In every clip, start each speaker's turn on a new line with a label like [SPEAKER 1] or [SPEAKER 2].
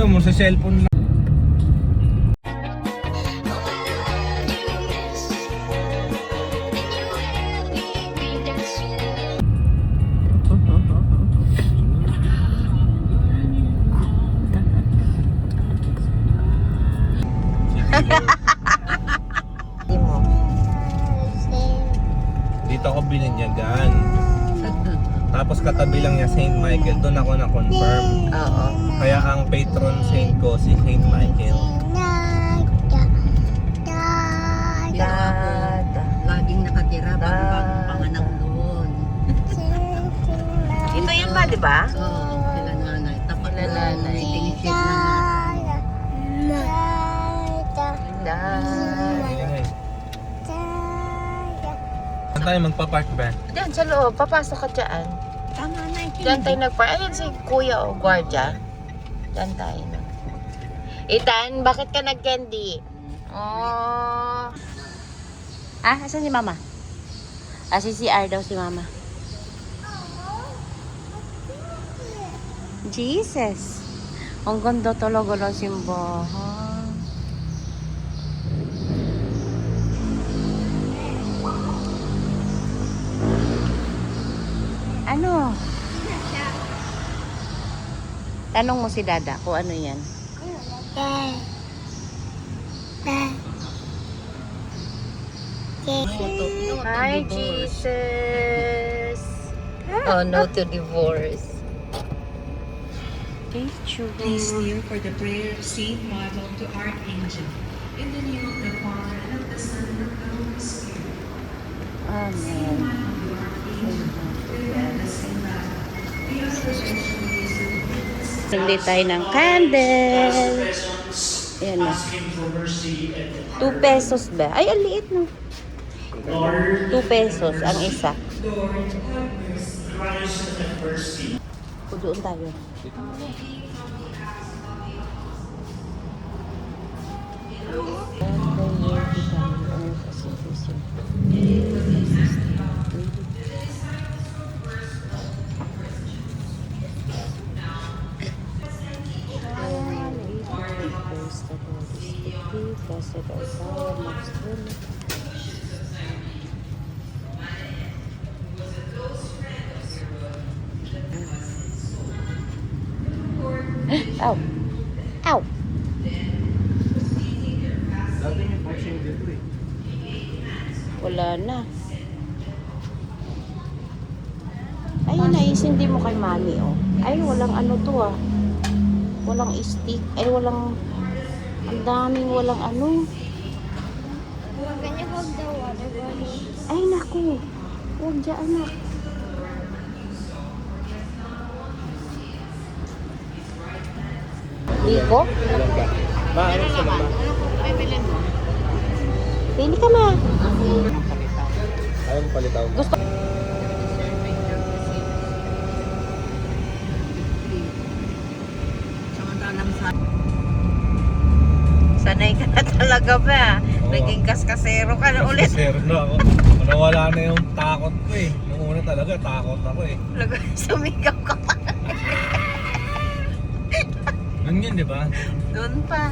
[SPEAKER 1] Ayaw mo sa cellphone lang. Dito ako binanyagan. Tapos katabi lang niya Saint Michael. Doon ako na-confirm.
[SPEAKER 2] Oo.
[SPEAKER 1] Kaya ang patron saint ko si Saint Michael.
[SPEAKER 2] Laging nakatira bago panganak doon.
[SPEAKER 3] Ito yan ba, di ba?
[SPEAKER 2] Oo, sila nanay. Tapat
[SPEAKER 3] Sila
[SPEAKER 2] na
[SPEAKER 3] nanay.
[SPEAKER 2] tingin na
[SPEAKER 1] Ayan. Saan tayo magpa-park ba?
[SPEAKER 3] Diyan sa loob, papasok ka dyan.
[SPEAKER 2] Tama na ito.
[SPEAKER 3] Diyan tayo nagpark. Ayun si Kuya o Guardia. Diyan tayo. No? Ethan, bakit ka nag-candy? Oh. Ah, asan si Mama? Ah, si CR daw si Mama. Jesus. Ang ganda talaga ng simbahan. Ano? Tanong mo si Dada kung ano yan. Hi, Jesus. Oh, no to divorce.
[SPEAKER 4] Please kneel for the prayer of Saint Michael to Archangel. In the name of the Father, and of the Son, and of the Holy Spirit.
[SPEAKER 3] Amen. Bili tayo ng candle. Ayan na. 2 pesos ba? Ay, ang liit no. 2 pesos ang isa. O, doon tayo. Ow! Ow!
[SPEAKER 1] Dati may boxing dito eh.
[SPEAKER 3] Wala na. Ayun, naisindi mo kay Mami, oh. Ay, walang ano to, ah. Walang stick. Ay, walang... Ang daming walang ano. Ay, naku. Huwag dyan, anak. Biko?
[SPEAKER 1] Alam ba? Ba, ano sa laba?
[SPEAKER 3] Pili ka na.
[SPEAKER 1] Ayaw mo palitaw.
[SPEAKER 3] Gusto. Sanay ka na talaga ba? Naging kaskasero ka na ulit.
[SPEAKER 1] Zero na ako. Nawala na yung takot ko eh. Nung una talaga, takot ako eh.
[SPEAKER 3] Sumigaw ka pa.
[SPEAKER 1] Yun yun, di ba?
[SPEAKER 3] Doon pa.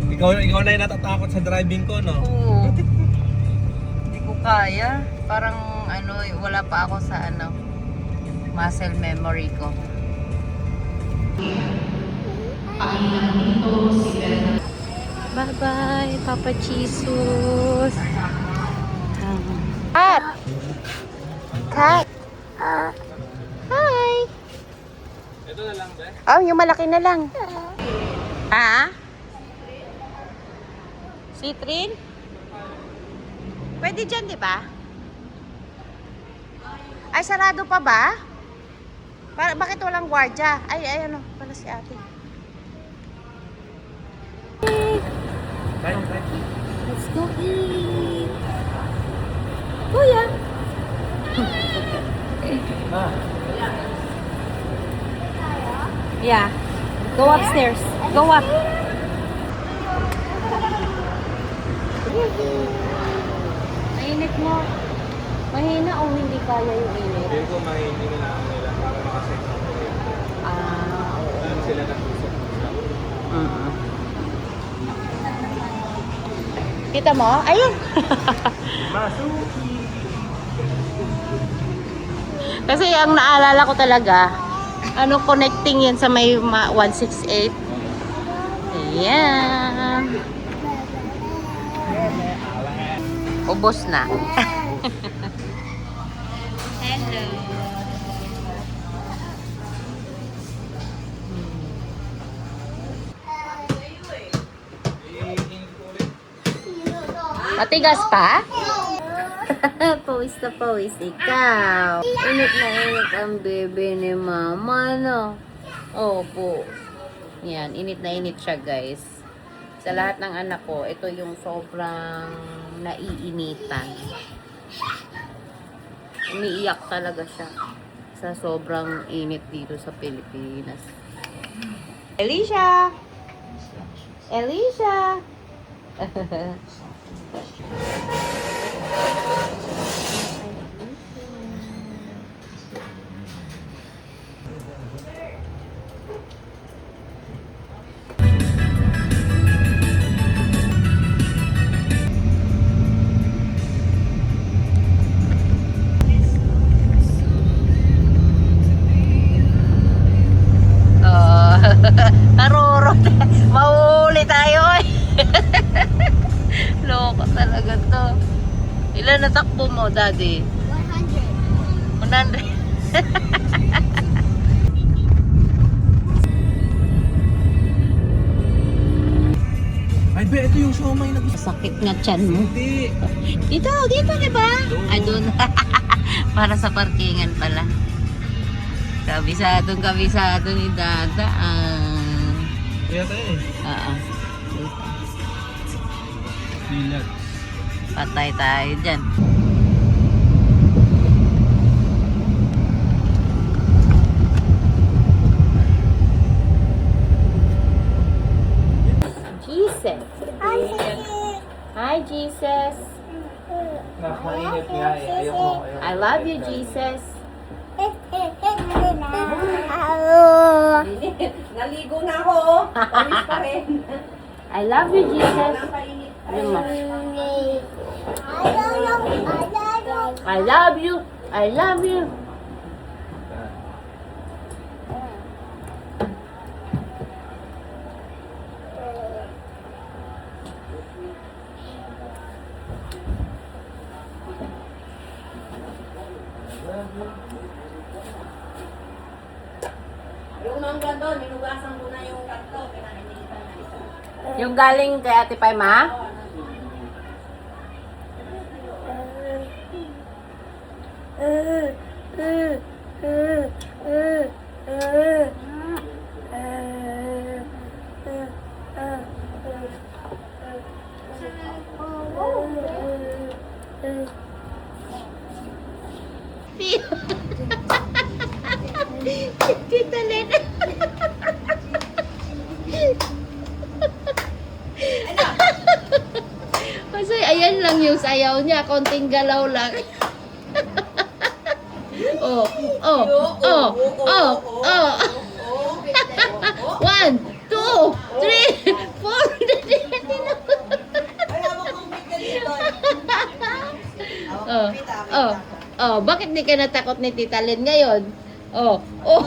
[SPEAKER 1] Ikaw na yung natatakot sa driving ko, no?
[SPEAKER 3] Oo. Hindi ko kaya. Parang ano, wala pa ako sa ano, muscle memory ko. Bye-bye, Papa Jesus. Kat! Kat! Hi!
[SPEAKER 1] Ito na lang, be.
[SPEAKER 3] Oh, yung malaki na lang. Ha? Citrin? Pwede dyan, di ba? Ay, sarado pa ba? Bakit walang gwardya? Ay, ano, pala si ate.
[SPEAKER 1] Bye.
[SPEAKER 3] Let's go eat. Kuya.
[SPEAKER 1] Ah.
[SPEAKER 3] Yeah. Go upstairs. Go up. Mainit mo. Mahina o hindi kaya yung init?
[SPEAKER 1] Hindi ko mahindi na lang nila para makaset ng kuryente.
[SPEAKER 3] Ah, oo.
[SPEAKER 1] Saan sila nag-usap?
[SPEAKER 3] Kita mo? Ayun.
[SPEAKER 1] Masuki.
[SPEAKER 3] Kasi ang naalala ko talaga, connecting yan sa may 168. Ayan. Ubos na. Hello. Matigas pa? Pawis na pawis ikaw. Init na init ang bebe ni mama, no? Opo. Yan, init na init siya, guys. Sa lahat ng anak ko, ito yung sobrang naiinitan. Umiiyak talaga siya sa sobrang init dito sa Pilipinas. Elisha! Elisha! Karuro. Mauuli tayo eh. Loko talaga to. Ilan na takbo mo, Daddy? 100. 100?
[SPEAKER 1] Ay, be, ito yung siomay na gusto.
[SPEAKER 3] Sakit nga tiyan mo.
[SPEAKER 1] Hindi.
[SPEAKER 3] Dito, di ba? Ay, doon. Para sa parkingan pala. Kabisado ni Dada.
[SPEAKER 1] Kaya tayo eh.
[SPEAKER 3] Oo.
[SPEAKER 1] Relax.
[SPEAKER 3] Patay tayo dyan. Jesus. Hi, Jesus.
[SPEAKER 1] Nakainit nga eh. Ayoko.
[SPEAKER 3] I love you, Jesus.
[SPEAKER 2] Naligo na ako. Pawis pa rin.
[SPEAKER 3] I love you, Jesus. Ayun mo. I love you. I love you.
[SPEAKER 2] Yung mangga doon, minugasan ko na yung tatlo. Pinainitan na isa.
[SPEAKER 3] Yung galing kay Ate Paima? Tita Lena. Kasi ayan lang yung sayaw niya, konting galaw lang. Oh, oh, oh, oh, oh. 1, 2, 3, 4. Oh, bakit di ka natakot ni Tita Len ngayon? Oh, oh.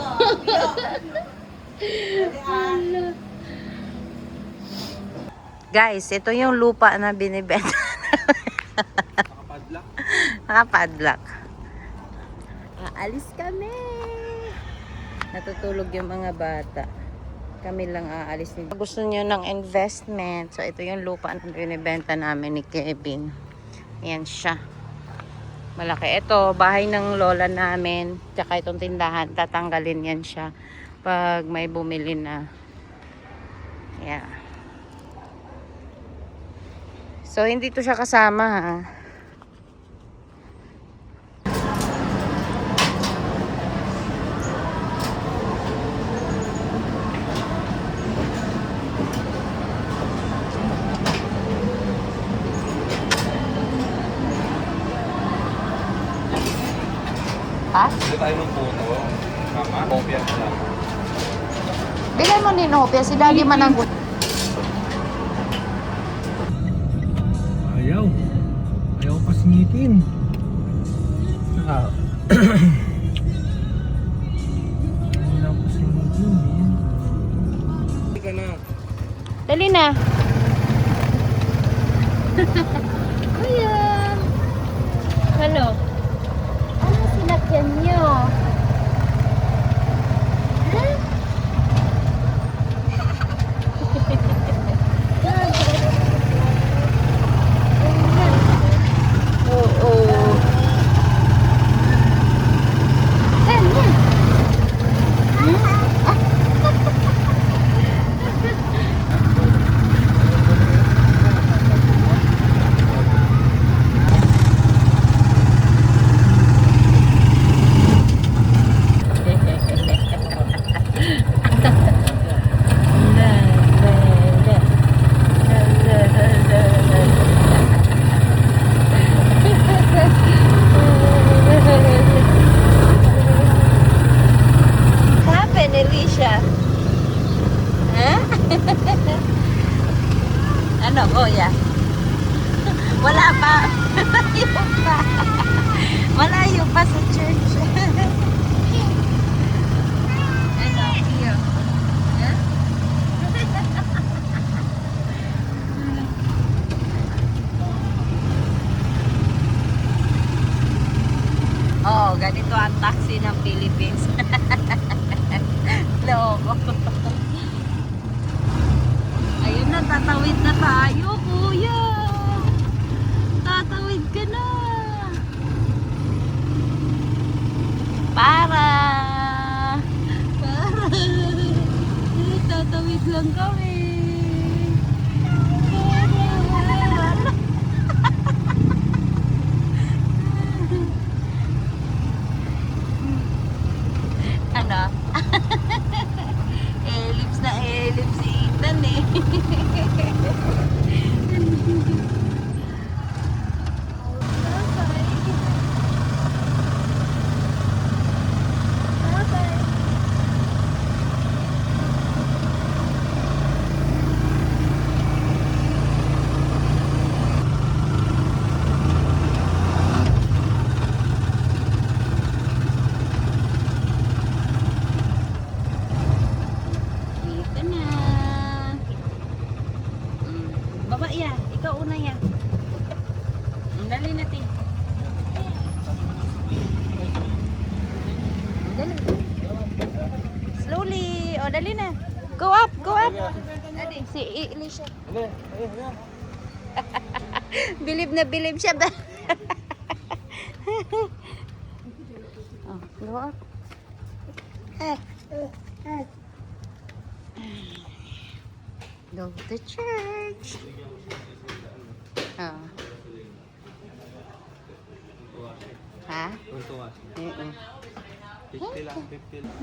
[SPEAKER 3] Guys, ito yung lupa na binibenta.
[SPEAKER 1] Nakapadlock.
[SPEAKER 3] Nakapadlock. Aalis kami. Natutulog yung mga bata. Kami lang aalis nito. Gusto niyo ng investment. So, ito yung lupa na binibenta namin ni Kevin. Ayan siya. Malaki. Ito, bahay ng lola namin. Tsaka itong tindahan. Tatanggalin yan siya pag may bumili na. Yeah. So, hindi to siya kasama, ha. Ha?
[SPEAKER 1] Hindi tayo ng puto. Mama, kopya ka lang.
[SPEAKER 3] Bigay mo ni Nopia. Si Daddy mananggot.
[SPEAKER 1] ngipin. Ah. Mahina ko sa ngipin, man. Hindi ka na.
[SPEAKER 3] Dali na. Kuya. Ano? Ano sinakyan niyo? Ha? Oo. Ano? Happened, Alicia? Ha? Ano, Kuya? Wala pa. Malayo pa. Malayo pa sa church. Ano, iyo? Ha? Oh, ganito ang taxi ng Philippines. Loko. Ayun na, tatawid na tayo, kuya. Tatawid ka na. Para. Tatawid lang kami. Ano? Ellipse na ellipse si Ethan eh. Dito na. Baba ya, ikaw una ya. Dali natin. Dali. Slowly. O, dali na. Go up, go up. Dali. Si Alicia. Bilib na bilib siya ba? Oh, go up. Go to church. Oh. Ha?
[SPEAKER 1] Tuntua. 50 lang, 50 lang.